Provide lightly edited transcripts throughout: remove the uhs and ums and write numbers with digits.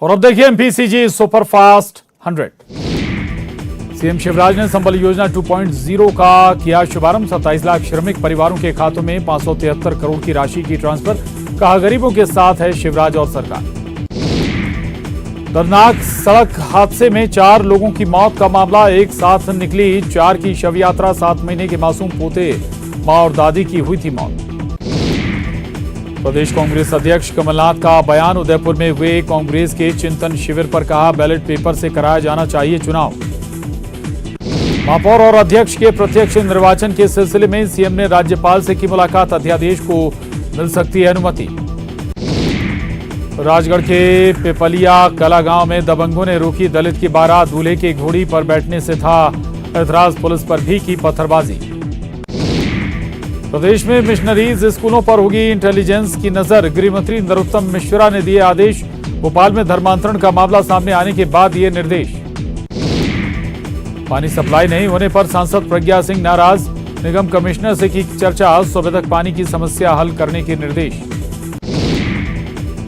और अब देखिए एमपीसीजी सुपरफास्ट 100। सीएम शिवराज ने संबल योजना 2.0 का किया शुभारंभ। 27 लाख श्रमिक परिवारों के खातों में 573 करोड़ की राशि की ट्रांसफर। कहा, गरीबों के साथ है शिवराज और सरकार। दर्दनाक सड़क हादसे में 4 लोगों की मौत का मामला। एक साथ निकली 4 की शव यात्रा। 7 महीने के मासूम पोते मां और दादी की हुई थी मौत। प्रदेश कांग्रेस अध्यक्ष कमलनाथ का बयान। उदयपुर में हुए कांग्रेस के चिंतन शिविर पर कहा, बैलेट पेपर से कराया जाना चाहिए चुनाव। महापौर और अध्यक्ष के प्रत्यक्ष निर्वाचन के सिलसिले में सीएम ने राज्यपाल से की मुलाकात। अध्यादेश को मिल सकती है अनुमति। राजगढ़ के पिपलिया कला गांव में दबंगों ने रोकी दलित की बारात। दूल्हे की घोड़ी पर बैठने से था ऐतराज। पुलिस पर भी की पत्थरबाजी। प्रदेश में मिशनरीज स्कूलों पर होगी इंटेलिजेंस की नजर। गृह मंत्री नरोत्तम मिश्रा ने दिए आदेश। भोपाल में धर्मांतरण का मामला सामने आने के बाद दिए निर्देश। पानी सप्लाई नहीं होने पर सांसद प्रज्ञा सिंह नाराज। निगम कमिश्नर से की चर्चा। सुबह तक पानी की समस्या हल करने के निर्देश।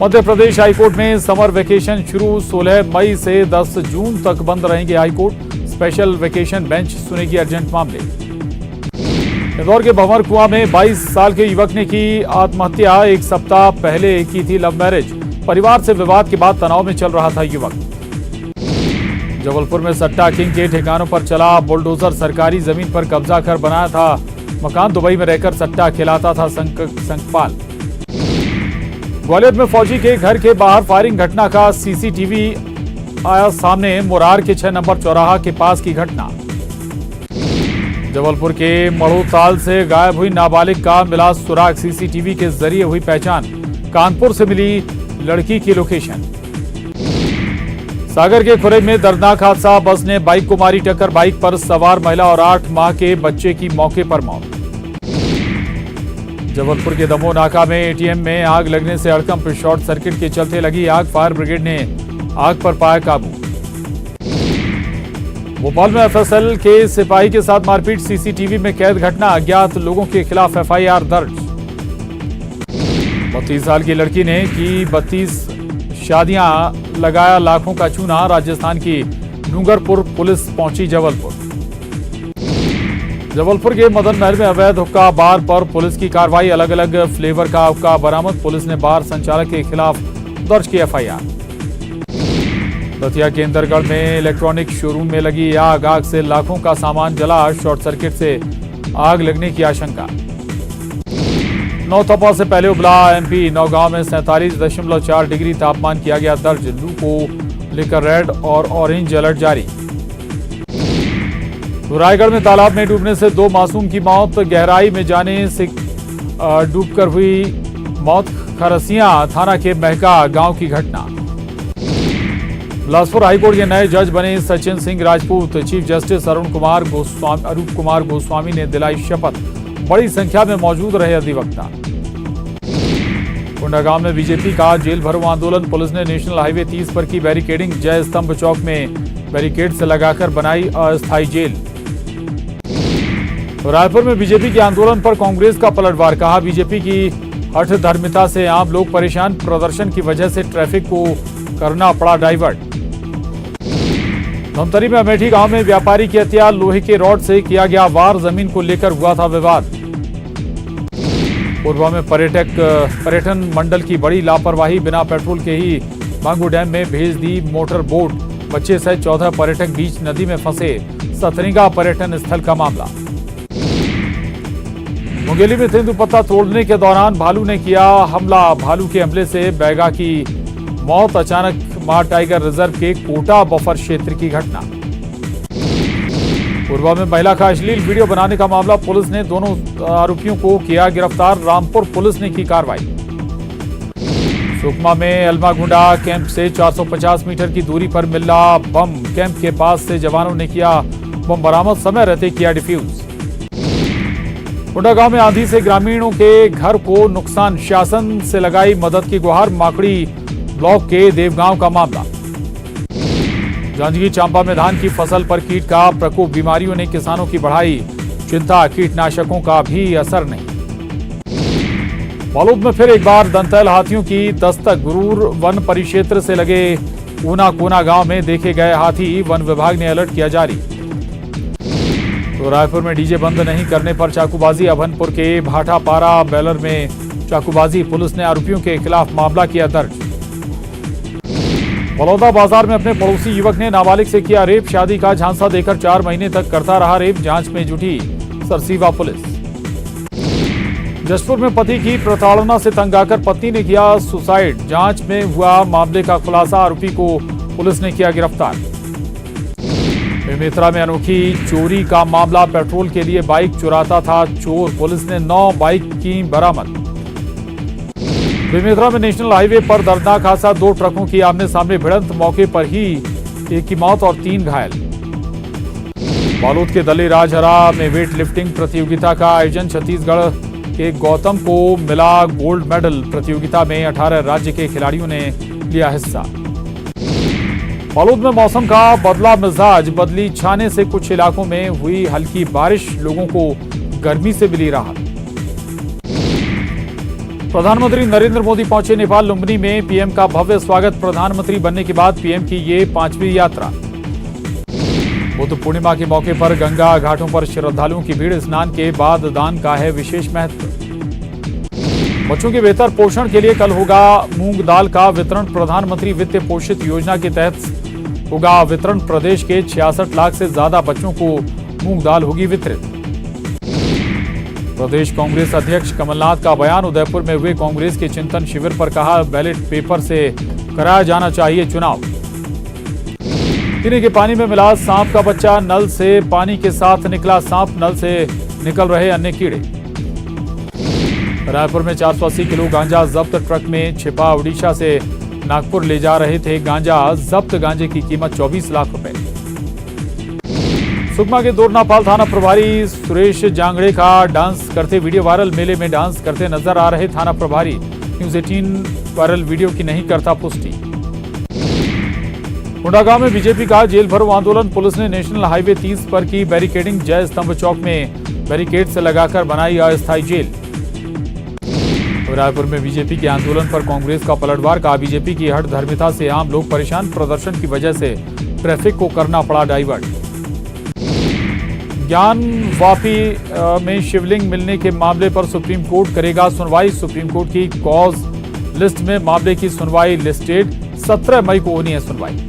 मध्य प्रदेश हाईकोर्ट में समर वेकेशन शुरू। 16 मई से 10 जून तक बंद रहेंगे हाईकोर्ट। स्पेशल वेकेशन बेंच सुनेगी अर्जेंट मामले। इंदौर के भंवर कुआं में 22 साल के युवक ने की आत्महत्या। 1 सप्ताह पहले की थी लव मैरिज। परिवार से विवाद के बाद तनाव में चल रहा था युवक। जबलपुर में सट्टा किंग के ठिकानों पर चला बुलडोजर। सरकारी जमीन पर कब्जा कर बनाया था मकान। दुबई में रहकर सट्टा खिलाता था संकपाल। ग्वालियर में फौजी के घर के बाहर फायरिंग घटना का सीसीटीवी आया सामने। मुरार के 6 नंबर चौराहा के पास की घटना। जबलपुर के मड़ोताल से गायब हुई नाबालिग का मिला सुराग। सीसीटीवी के जरिए हुई पहचान। कानपुर से मिली लड़की की लोकेशन। सागर के खुरई में दर्दनाक हादसा। बस ने बाइक को मारी टक्कर। बाइक पर सवार महिला और 8 माह के बच्चे की मौके पर मौत। जबलपुर के दमोह नाका में एटीएम में आग लगने से हड़कंप। शॉर्ट सर्किट के चलते लगी आग। फायर ब्रिगेड ने आग पर पाया काबू। भोपाल में एफएसएल के सिपाही के साथ मारपीट। सीसीटीवी में कैद घटना। अज्ञात लोगों के खिलाफ एफआईआर दर्ज। 32 साल की लड़की ने की 32 शादियां, लगाया लाखों का चूना। राजस्थान की डूंगरपुर पुलिस पहुंची जबलपुर। जबलपुर के मदन महल में अवैध हुक्का बार पर पुलिस की कार्रवाई। अलग अलग फ्लेवर का हुक्का बरामद। पुलिस ने बार संचालक के खिलाफ दर्ज की एफआईआर। दतिया के इंदरगढ़ में इलेक्ट्रॉनिक शोरूम में लगी आग। आग से लाखों का सामान जला। शॉर्ट सर्किट से आग लगने की आशंका। नौतपा से पहले उबला एमपी। नौगांव में 47.4 डिग्री तापमान किया गया दर्ज। लू को लेकर रेड और ऑरेंज अलर्ट जारी। रायगढ़ में तालाब में डूबने से 2 मासूम की मौत। गहराई में जाने से डूबकर हुई मौत। खरसिया थाना के महका गांव की घटना। बिलासपुर हाईकोर्ट के नए जज बने सचिन सिंह राजपूत। चीफ जस्टिस अरूप कुमार गोस्वामी ने दिलाई शपथ। बड़ी संख्या में मौजूद रहे अधिवक्ता। कोंडागांव में बीजेपी का जेल भरो आंदोलन। पुलिस ने नेशनल हाईवे 30 पर की बैरिकेडिंग। जय स्तंभ चौक में बैरिकेड से लगाकर बनाई अस्थायी जेल। रायपुर में बीजेपी के आंदोलन पर कांग्रेस का पलटवार। कहा, बीजेपी की हठधर्मिता से आम लोग परेशान। प्रदर्शन की वजह से ट्रैफिक को करना पड़ा डाइवर्ट। धमतरी में अमेठी गांव में व्यापारी की हत्या। लोहे के रॉड से किया गया वार। जमीन को लेकर हुआ था विवाद। पूर्वा में पर्यटन मंडल की बड़ी लापरवाही। बिना पेट्रोल के ही मांगू डैम में भेज दी मोटर बोट। बच्चे सहित 14 पर्यटक बीच नदी में फंसे। सतरिंगा पर्यटन स्थल का मामला। मुंगेली में तेंदुपत्ता तोड़ने के दौरान भालू ने किया हमला। भालू के हमले से बैगा की मौत। अचानक मार टाइगर रिजर्व के कोटा बफर क्षेत्र की घटना। पूर्वा में महिला का अश्लील वीडियो बनाने का मामला। पुलिस ने दोनों आरोपियों को किया गिरफ्तार। रामपुर पुलिस ने की कार्रवाई। सुकमा में अलमागुंडा कैंप से 450 मीटर की दूरी पर मिला बम। कैंप के पास से जवानों ने किया बम बरामद। समय रहते किया डिफ्यूज। कोंडागांव में आंधी से ग्रामीणों के घर को नुकसान। शासन से लगाई मदद की गुहार। माकड़ी ब्लॉक के देवगांव का मामला। जांजगीर चांपा में धान की फसल पर कीट का प्रकोप। बीमारियों ने किसानों की बढ़ाई चिंता। कीटनाशकों का भी असर नहीं। बालोद में फिर एक बार दंतैल हाथियों की दस्तक। गुरूर वन परिक्षेत्र से लगे ऊना कोना गांव में देखे गए हाथी, वन विभाग ने अलर्ट किया जारी। तो रायपुर में डीजे बंद नहीं करने पर चाकूबाजी, अभनपुर के भाटापारा बेलर में चाकूबाजी, पुलिस ने आरोपियों के खिलाफ मामला किया दर्ज। बलौदा बाजार में अपने पड़ोसी युवक ने नाबालिग से किया रेप, शादी का झांसा देकर 4 महीने तक करता रहा रेप, जांच में जुटी सरसीवा पुलिस। जशपुर में पति की प्रताड़ना से तंग आकर पत्नी ने किया सुसाइड, जांच में हुआ मामले का खुलासा, आरोपी को पुलिस ने किया गिरफ्तार। बेमेतरा में अनोखी चोरी का मामला, पेट्रोल के लिए बाइक चुराता था चोर, पुलिस ने 9 बाइक की बरामद। बेमेतरा में नेशनल हाईवे पर दर्दनाक हादसा, 2 ट्रकों की आमने सामने भिड़ंत, मौके पर ही एक की मौत और 3 घायल। बालोद के दले राजहरा में वेट लिफ्टिंग प्रतियोगिता का आयोजन, छत्तीसगढ़ के गौतम को मिला गोल्ड मेडल, प्रतियोगिता में 18 राज्य के खिलाड़ियों ने लिया हिस्सा। बालोद में मौसम का बदला मिजाज, बदली छाने से कुछ इलाकों में हुई हल्की बारिश, लोगों को गर्मी से मिली राहत। प्रधानमंत्री नरेंद्र मोदी पहुंचे नेपाल लुम्बिनी में, पीएम का भव्य स्वागत, प्रधानमंत्री बनने के बाद पीएम की ये 5वीं यात्रा। बुद्ध पूर्णिमा के मौके पर गंगा घाटों पर श्रद्धालुओं की भीड़, स्नान के बाद दान का है विशेष महत्व। बच्चों के बेहतर पोषण के लिए कल होगा मूंग दाल का वितरण, प्रधानमंत्री वित्त पोषित योजना के तहत होगा वितरण, प्रदेश के 66 लाख से ज्यादा बच्चों को मूंग दाल होगी वितरित। प्रदेश कांग्रेस अध्यक्ष कमलनाथ का बयान, उदयपुर में हुए कांग्रेस के चिंतन शिविर पर कहा, बैलेट पेपर से कराया जाना चाहिए चुनाव। पीने के पानी में मिला सांप का बच्चा, नल से पानी के साथ निकला सांप, नल से निकल रहे अन्य कीड़े। रायपुर में 480 किलो गांजा जब्त, ट्रक में छिपा, उड़ीसा से नागपुर ले जा रहे थे गांजा, जब्त गांजे की कीमत 24 लाख रुपए। सुकमा के दोरनापाल थाना प्रभारी सुरेश जांगड़े का डांस करते वीडियो वायरल, मेले में डांस करते नजर आ रहे थाना प्रभारी, न्यूज 18 वायरल वीडियो की नहीं करता पुष्टि। मुंडागांव में बीजेपी का जेल भरो आंदोलन, पुलिस ने नेशनल हाईवे 30 पर की बैरिकेडिंग, जय स्तंभ चौक में बैरिकेड से लगाकर बनाई अस्थायी जेल। रायपुर में बीजेपी के आंदोलन पर कांग्रेस का पलटवार, कहा बीजेपी की हठधर्मिता से आम लोग परेशान, प्रदर्शन की वजह से ट्रैफिक को करना पड़ा डाइवर्ट। ज्ञान वापी में शिवलिंग मिलने के मामले पर सुप्रीम कोर्ट करेगा सुनवाई, सुप्रीम कोर्ट की कॉज लिस्ट में मामले की सुनवाई लिस्टेड, 17 मई को होनी है सुनवाई।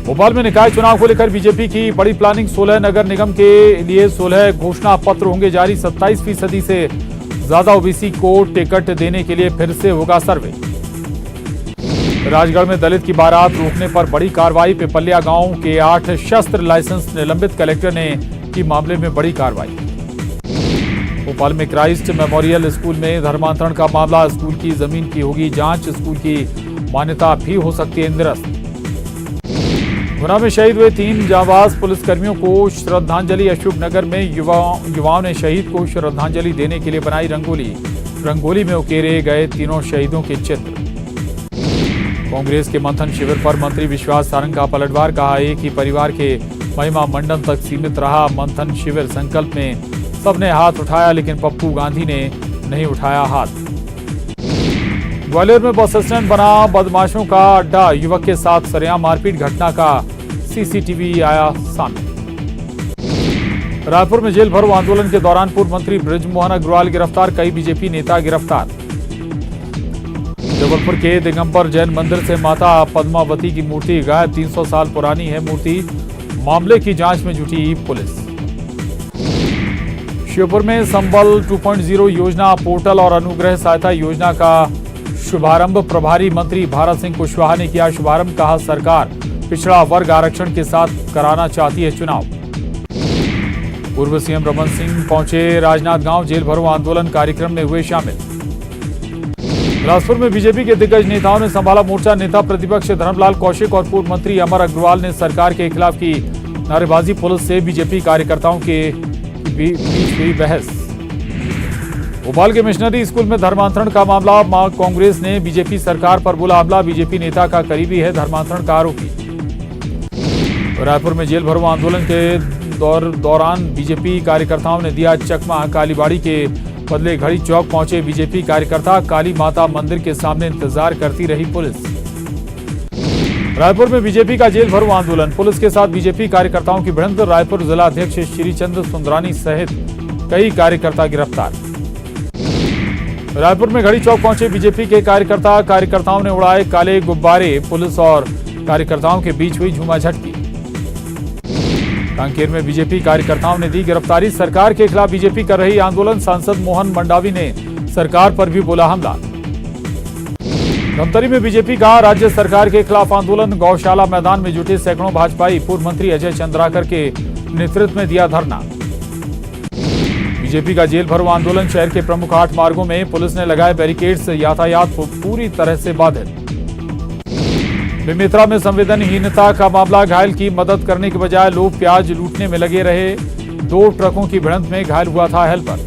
भोपाल में निकाय चुनाव को लेकर बीजेपी की बड़ी प्लानिंग, 16 नगर निगम के लिए 16 घोषणा पत्र होंगे जारी, 27% से ज्यादा ओबीसी को टिकट देने के लिए फिर से होगा सर्वे। राजगढ़ में दलित की बारात रोकने पर बड़ी कार्रवाई, पिपलिया गांव के 8 शस्त्र लाइसेंस निलंबित, कलेक्टर ने की मामले में बड़ी कार्रवाई। भोपाल में क्राइस्ट मेमोरियल स्कूल में धर्मांतरण का मामला, स्कूल की जमीन की होगी जांच, स्कूल की मान्यता भी हो सकती है निरस्त। गुना में शहीद हुए 3 जांबाज पुलिसकर्मियों को श्रद्धांजलि, अशोकनगर में युवाओं ने शहीद को श्रद्धांजलि देने के लिए बनाई रंगोली, रंगोली में उकेरे गए तीनों शहीदों के चित्र। कांग्रेस के मंथन शिविर पर मंत्री विश्वास सारंग का पलटवार, कहा एक ही परिवार के महिमा मंडन तक सीमित रहा मंथन शिविर, संकल्प में सबने हाथ उठाया लेकिन पप्पू गांधी ने नहीं उठाया हाथ। ग्वालियर में बस स्टैंड बना बदमाशों का अड्डा, युवक के साथ सरेआम मारपीट, घटना का सीसीटीवी आया सामने। रायपुर में जेल भरो आंदोलन के दौरान पूर्व मंत्री बृजमोहन अग्रवाल गिरफ्तार, कई बीजेपी नेता गिरफ्तार। जबलपुर के दिगंबर जैन मंदिर से माता पद्मावती की मूर्ति गायब, 300 साल पुरानी है मूर्ति, मामले की जांच में जुटी पुलिस। श्योपुर में संबल 2.0 योजना पोर्टल और अनुग्रह सहायता योजना का शुभारंभ, प्रभारी मंत्री भारत सिंह कुशवाहा ने किया शुभारंभ, कहा सरकार पिछड़ा वर्ग आरक्षण के साथ कराना चाहती है चुनाव। पूर्व सीएम रमन सिंह पहुंचे राजनांदगांव, जेल भरो आंदोलन कार्यक्रम में हुए शामिल। बिलासपुर में बीजेपी के दिग्गज नेताओं ने संभाला मोर्चा, नेता प्रतिपक्ष धर्मलाल कौशिक और पूर्व मंत्री अमर अग्रवाल ने सरकार के खिलाफ की नारेबाजी, पुलिस से बीजेपी कार्यकर्ताओं के बीच हुई बहस। भोपाल के मिशनरी स्कूल में धर्मांतरण का मामला, कांग्रेस ने बीजेपी सरकार पर बोला हमला, बीजेपी नेता का करीबी है धर्मांतरण का आरोपी। रायपुर में जेल भरो आंदोलन के दौरान बीजेपी कार्यकर्ताओं ने दिया चकमा, कालीबाड़ी के बदले घड़ी चौक पहुंचे बीजेपी कार्यकर्ता, काली माता मंदिर के सामने इंतजार करती रही पुलिस। रायपुर में बीजेपी का जेल भरो आंदोलन, पुलिस के साथ बीजेपी कार्यकर्ताओं की भिड़ंत। रायपुर जिला अध्यक्ष श्रीचंद सुंदरानी सहित कई कार्यकर्ता गिरफ्तार। रायपुर में घड़ी चौक पहुंचे बीजेपी के कार्यकर्ताओं ने उड़ाए काले गुब्बारे। पुलिस और कार्यकर्ताओं के बीच हुई झूमाझटकी। कांकेर में बीजेपी कार्यकर्ताओं ने दी गिरफ्तारी। सरकार के खिलाफ बीजेपी कर रही आंदोलन, सांसद मोहन मंडावी ने सरकार पर भी बोला हमला। धमतरी में बीजेपी का राज्य सरकार के खिलाफ आंदोलन, गौशाला मैदान में जुटे सैकड़ों भाजपाई। पूर्व मंत्री अजय चंद्राकर के नेतृत्व में दिया धरना। बीजेपी का जेल भरो आंदोलन, शहर के प्रमुख 8 मार्गों में पुलिस ने लगाए बैरिकेड्स, यातायात पूरी तरह से बाधित। बेमेतरा में संवेदनहीनता का मामला, घायल की मदद करने के बजाय लोग प्याज लूटने में लगे रहे। 2 ट्रकों की भिड़ंत में घायल हुआ था हेल्पर।